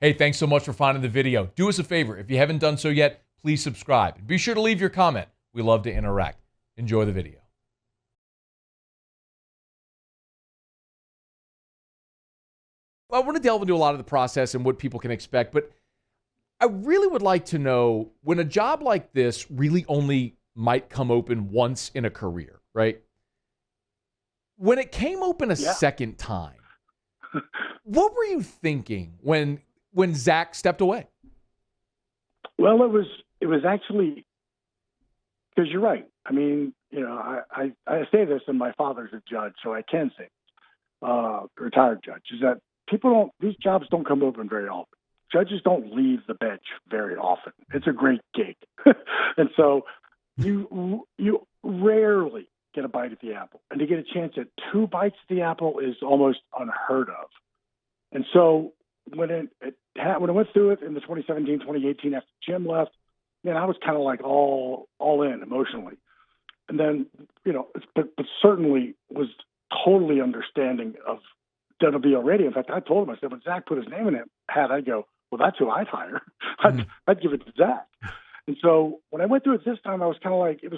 Hey, thanks so much for finding the video. Do us a favor. If you haven't done so yet, please subscribe. And be sure to leave your comment. We love to interact. Enjoy the video. Well, I want to delve into a lot of the process and what people can expect, but I really would like to know when a job like this really only might come open once in a career, right? When it came open a second time, what were you thinking when Zach stepped away? Well, it was actually, because you're right. I mean, I say this, and my father's a judge, so I can say, retired judge, is that these jobs don't come open very often. Judges don't leave the bench very often. It's a great gig. And so you rarely get a bite at the apple. And to get a chance at 2 bites at the apple is almost unheard of. And so when I went through it in the 2017, 2018 after Jim left, man, I was kind of like all in emotionally. And then, but certainly was totally understanding of WBL radio. In fact, I told him, I said, when Zach put his name in that hat, I'd go, well, that's who I'd hire. I'd give it to Zach. And so when I went through it this time, it was kind of like I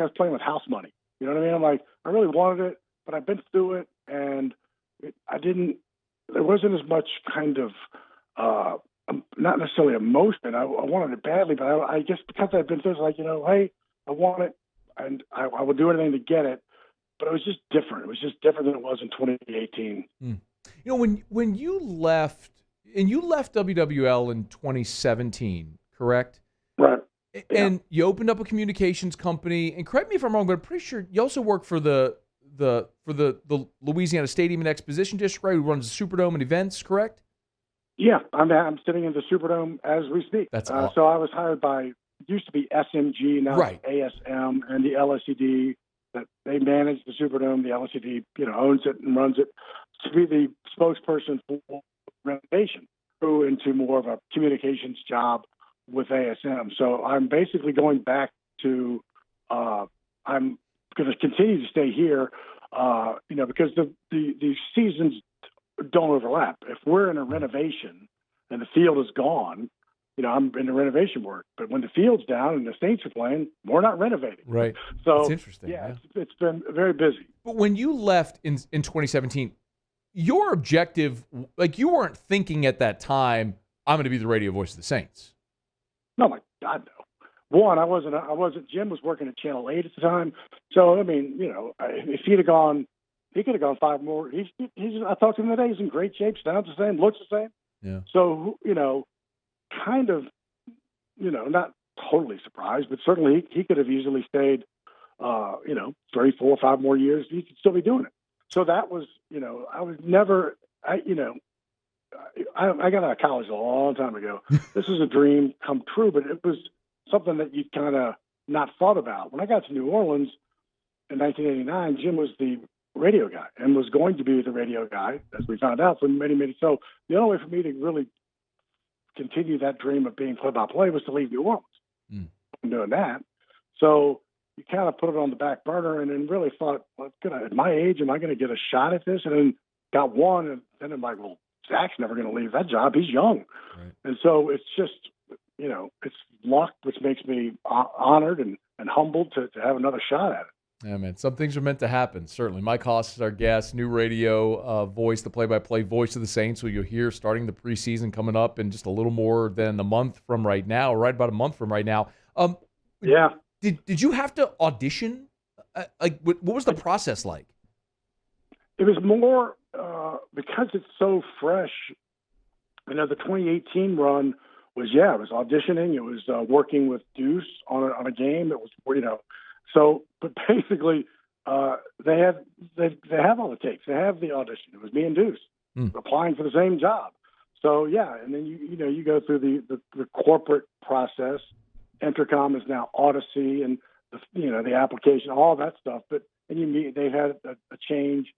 was playing with house money. You know what I mean? I'm like, I really wanted it, but I've been through it, and there wasn't as much kind of, not necessarily emotion. I wanted it badly, but I guess because I've been through it, it's like, hey, I want it, and I would do anything to get it. But it was just different. It was just different than it was in 2018. When you left, and you left WWL in 2017, correct? Right. And you opened up a communications company. And correct me if I'm wrong, but I'm pretty sure you also work for the Louisiana Stadium and Exposition District, right? Who runs the Superdome and events, correct? Yeah, I'm sitting in the Superdome as we speak. That's awesome. So I was hired by, used to be SMG, now right. ASM, and the LSCD. That they manage the Superdome. The LSCD, owns it and runs it, to be the spokesperson for renovation, go into more of a communications job with ASM. So I'm basically going back to, I'm going to continue to stay here, because the seasons don't overlap. If we're in a renovation and the field is gone, I'm in the renovation work. But when the field's down and the Saints are playing, we're not renovating. Right. So it's interesting. Yeah, it's been very busy. But when you left in 2017, your objective, like you weren't thinking at that time, I'm going to be the radio voice of the Saints. No, my God, no. One, I wasn't. Jim was working at Channel 8 at the time. So, I mean, if he'd have gone, he could have gone 5 more. I talked to him today. He's in great shape, sounds the same, looks the same. Yeah. So, kind of, not totally surprised, but certainly he could have easily stayed, 3, 4, 5 more years. He could still be doing it. So that was, I was never, I got out of college a long time ago. This was a dream come true, but it was something that you kind of not thought about. When I got to New Orleans in 1989, Jim was the radio guy and was going to be the radio guy, as we found out, for many, many. So the only way for me to really continue that dream of being play-by-play was to leave New Orleans. I'm doing that. So you kind of put it on the back burner and then really thought, well, at my age, am I going to get a shot at this? And then got one, and then I'm like, well, Zach's never going to leave that job. He's young. Right. And so it's just, it's luck, which makes me honored and humbled to have another shot at it. Yeah, man. Some things are meant to happen, certainly. Mike Haas is our guest, new radio voice, the play-by-play voice of the Saints, who you'll hear starting the preseason coming up in just a little more than a month from right now, right about a month from right now. Yeah. Did you have to audition? What was the process like? It was more because it's so fresh. The 2018 run was, it was auditioning. It was working with Deuce on a game. It was, so, but basically, they have all the takes. They have the audition. It was me and Deuce applying for the same job. So and then you go through the corporate process. Intercom is now Odyssey, and the application, all that stuff. But they've had a change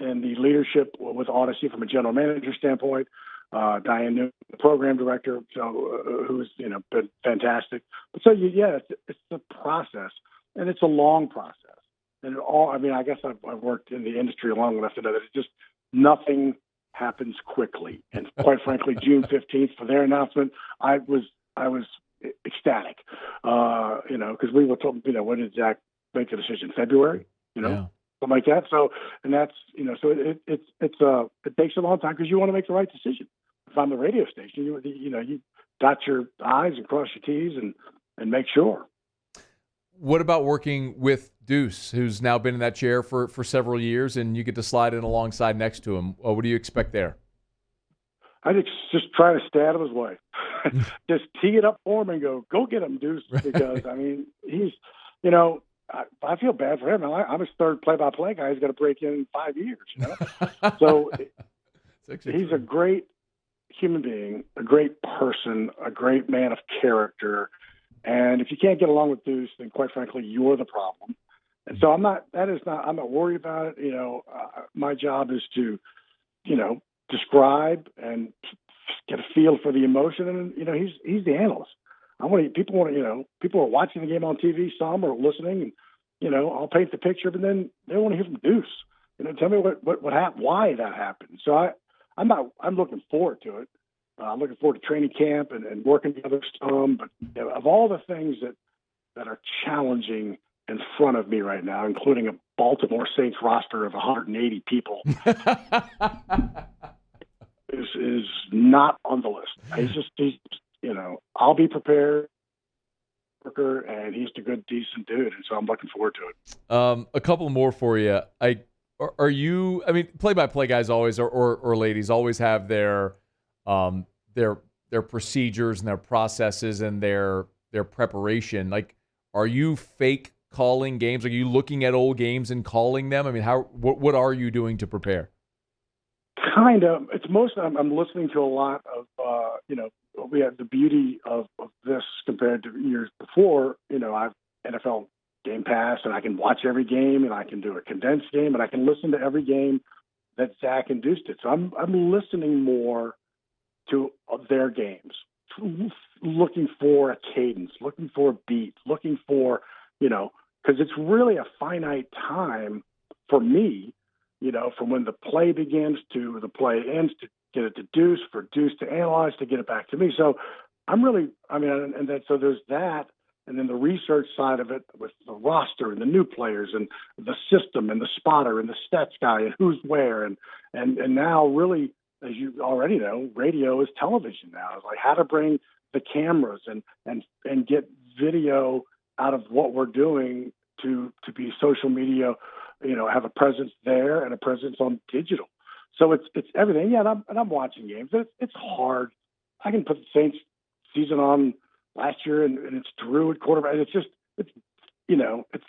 in the leadership with Odyssey from a general manager standpoint. Diane Newman, the program director, who's been fantastic. But so it's the process. And it's a long process. And I guess I've worked in the industry long enough to know that it's just nothing happens quickly. And quite frankly, June 15th for their announcement, I was ecstatic. Because we were told, when did Zach make the decision? February, Yeah. something like that. So, and that's, so it takes a long time because you want to make the right decision. If I'm the radio station, you dot your I's and cross your T's and make sure. What about working with Deuce, who's now been in that chair for several years, and you get to slide in alongside next to him? What do you expect there? I just try to stay out of his way. Just tee it up for him and go get him, Deuce. Because, he's, I feel bad for him. I'm his third play-by-play guy. He's got to break in 5 years, So he's a great human being, a great person, a great man of character. And if you can't get along with Deuce, then quite frankly, you're the problem. And so I'm not worried about it. My job is to, describe and get a feel for the emotion. And, he's the analyst. People are watching the game on TV, some are listening, and, I'll paint the picture, but then they want to hear from Deuce. Tell me what happened, why that happened. So I'm looking forward to it. I'm looking forward to training camp and working together some. But of all the things that are challenging in front of me right now, including a Baltimore Saints roster of 180 people, is not on the list. He's I'll be prepared, and he's a good, decent dude, and so I'm looking forward to it. A couple more for you. Are you? Play-by-play guys always or ladies always have their procedures and their processes and their preparation. Like, are you fake calling games? Are you looking at old games and calling them? What are you doing to prepare? Kind of. It's mostly I'm listening to a lot of we have the beauty of this compared to years before. I've NFL Game Pass, and I can watch every game, and I can do a condensed game, and I can listen to every game that Zach and Deuce did. So I'm listening more to their games, looking for a cadence, looking for a beat, looking for, because it's really a finite time for me, from when the play begins to the play ends, to get it to Deuce, for Deuce to analyze, to get it back to me. So so there's that. And then the research side of it with the roster and the new players and the system and the spotter and the stats guy and who's where. And now really, as you already know, radio is television now. It's like how to bring the cameras and get video out of what we're doing to be social media, have a presence there and a presence on digital. So it's everything. Yeah, and I'm watching games. It's hard. I can put the Saints season on last year and it's Drew at quarterback. It's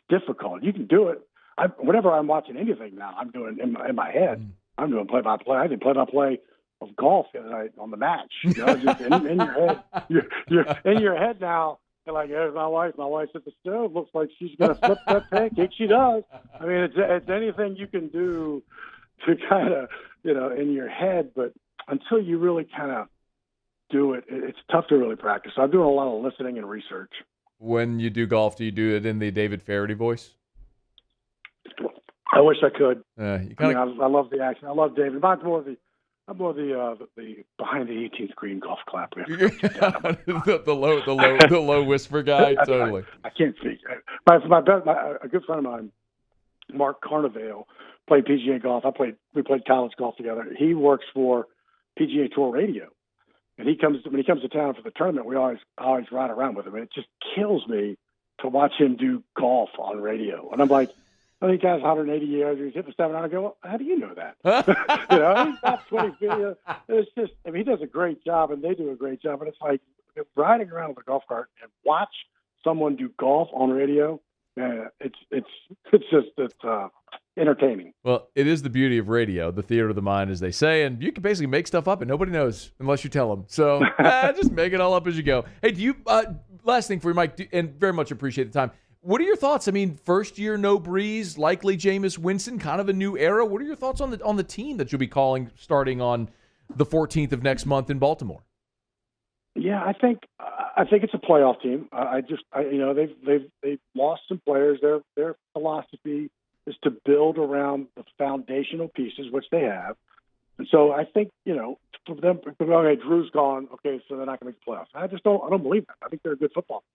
difficult. You can do it. Whenever I'm watching anything now, I'm doing in my head. I'm doing play-by-play. I did play-by-play of golf the other night on the match. Just in your head. You're in your head now. You're like, there's my wife. My wife's at the stove. Looks like she's going to flip that pancake. She does. It's anything you can do to kind of, in your head. But until you really kind of do it, it's tough to really practice. So I'm doing a lot of listening and research. When you do golf, do you do it in the David Faraday voice? I wish I could. I love the action. I love David. I'm more the behind the 18th green golf clap. the low whisper guy. Totally. I can't speak. A good friend of mine, Mark Carnevale, played PGA golf. We played college golf together. He works for PGA Tour Radio, and when he comes to town for the tournament, we always ride around with him. And it just kills me to watch him do golf on radio. And I'm like, I think he has 180 yards. He's hit the 7 iron. I go, well, how do you know that? He's not 20 feet. It's just, he does a great job, and they do a great job. And it's like riding around with a golf cart and watch someone do golf on radio. It's entertaining. Well, it is the beauty of radio, the theater of the mind, as they say, and you can basically make stuff up and nobody knows unless you tell them. So just make it all up as you go. Hey, do you? Last thing for you, Mike, and very much appreciate the time. What are your thoughts? First year, no Breeze, likely Jameis Winston, kind of a new era. What are your thoughts on the team that you'll be calling starting on the 14th of next month in Baltimore? Yeah, I think it's a playoff team. They've lost some players. Their philosophy is to build around the foundational pieces, which they have, And so I think, for them, okay, Drew's gone. Okay, so they're not going to make the playoffs. I don't believe that. I think they're a good football team.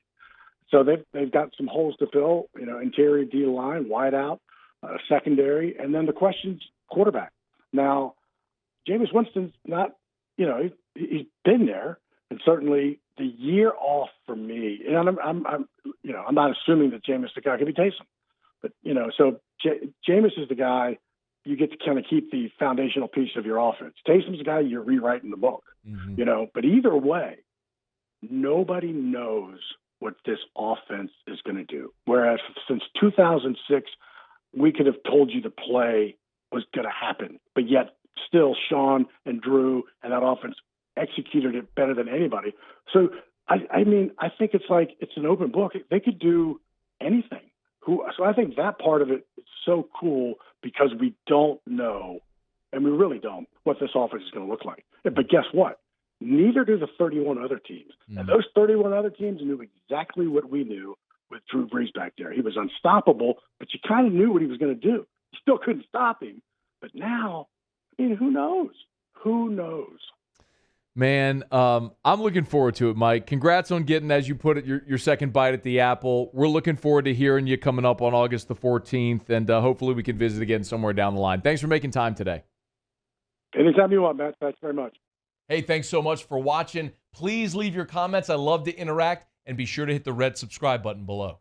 So they've got some holes to fill, interior D line, wide out, secondary, and then the question's quarterback. Now, Jameis Winston's not, he's been there, and certainly the year off for me. And I'm not assuming that Jameis the guy can be Taysom, but so Jameis is the guy you get to kind of keep the foundational piece of your offense. Taysom's the guy you're rewriting the book, But either way, nobody knows what this offense is going to do. Whereas since 2006, we could have told you the play was going to happen, but yet still Sean and Drew and that offense executed it better than anybody. So, I think it's an open book. They could do anything. So I think that part of it is so cool because we don't know, and we really don't, what this offense is going to look like. But guess what? Neither do the 31 other teams. And those 31 other teams knew exactly what we knew with Drew Brees back there. He was unstoppable, but you kind of knew what he was going to do. You still couldn't stop him. But now, who knows? Who knows? Man, I'm looking forward to it, Mike. Congrats on getting, as you put it, your second bite at the apple. We're looking forward to hearing you coming up on August the 14th, and hopefully we can visit again somewhere down the line. Thanks for making time today. Anytime you want, Matt. Thanks very much. Hey, thanks so much for watching. Please leave your comments. I love to interact, and be sure to hit the red subscribe button below.